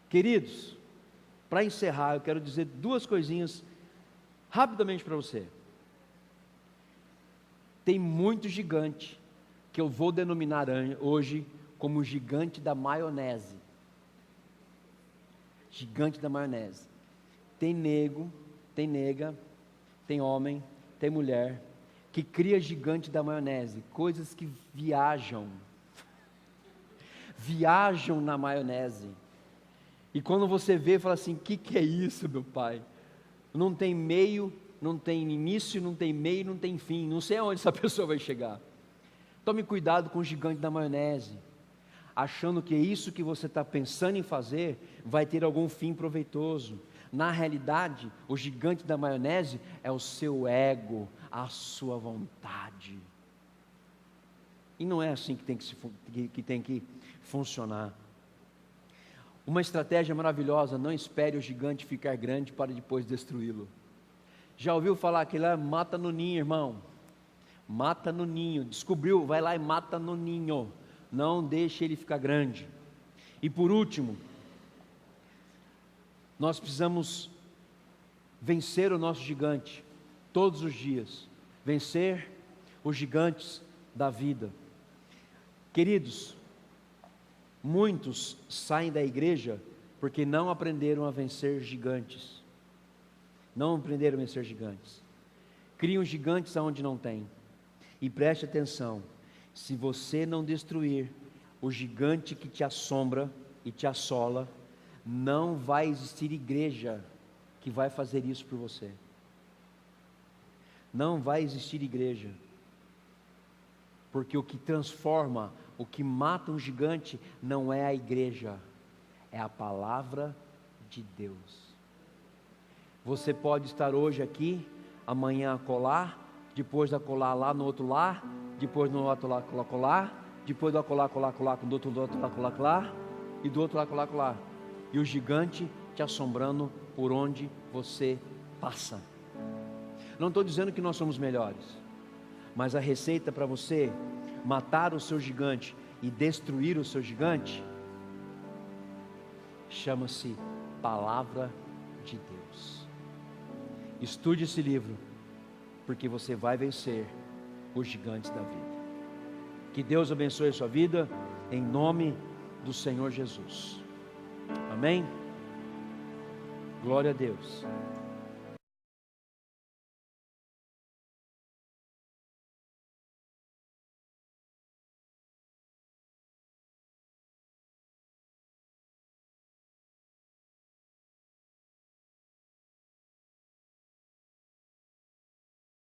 A: Queridos, para encerrar, eu quero dizer duas coisinhas rapidamente para você. Tem muito gigante, que eu vou denominar hoje como gigante da maionese. Gigante da maionese. Tem nego, tem nega, tem homem, tem mulher, que cria gigante da maionese, coisas que viajam na maionese, e quando você vê, fala assim, o que é isso, meu pai? Não tem meio, não tem início, não tem meio, não tem fim, não sei aonde essa pessoa vai chegar. Tome cuidado com o gigante da maionese, achando que isso que você está pensando em fazer, vai ter algum fim proveitoso. Na realidade, o gigante da maionese é o seu ego, a sua vontade. E não é assim que tem que funcionar. Uma estratégia maravilhosa: não espere o gigante ficar grande para depois destruí-lo. Já ouviu falar que lá mata no ninho, irmão? Mata no ninho. Descobriu, vai lá e mata no ninho. Não deixe ele ficar grande. E por último, nós precisamos vencer o nosso gigante todos os dias, vencer os gigantes da vida. Queridos, muitos saem da igreja porque não aprenderam a vencer gigantes. Não aprenderam a vencer gigantes. Criam gigantes aonde não tem. E preste atenção, se você não destruir o gigante que te assombra e te assola, não vai existir igreja que vai fazer isso por você. Não vai existir igreja. Porque o que transforma, o que mata um gigante não é a igreja, é a palavra de Deus. Você pode estar hoje aqui, amanhã acolá, depois da colar lá no outro lar, depois no outro lá colar, depois do acolá colar com do outro lá colar, e do outro lá colar. E o gigante te assombrando por onde você passa. Não estou dizendo que nós somos melhores, mas a receita para você matar o seu gigante e destruir o seu gigante chama-se Palavra de Deus. Estude esse livro, porque você vai vencer os gigantes da vida. Que Deus abençoe a sua vida, em nome do Senhor Jesus. Amém? Glória a Deus.